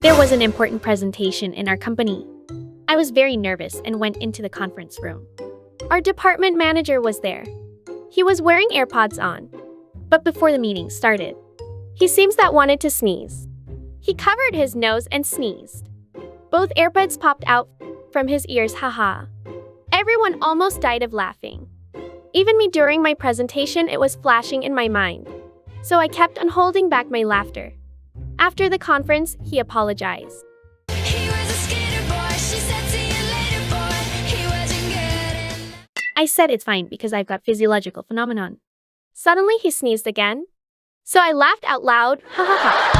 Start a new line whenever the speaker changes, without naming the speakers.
There was an important presentation in our company. I was very nervous and went into the conference room. Our department manager was there. He was wearing AirPods on. But before the meeting started, he seems that wanted to sneeze. He covered his nose and sneezed. Both AirPods popped out from his ears, haha. Everyone almost died of laughing. Even me during my presentation, it was flashing in my mind. So I kept on holding back my laughter. After the conference, he apologized. I said it's fine because I've got physiological phenomenon. Suddenly he sneezed again. So I laughed out loud, ha ha ha.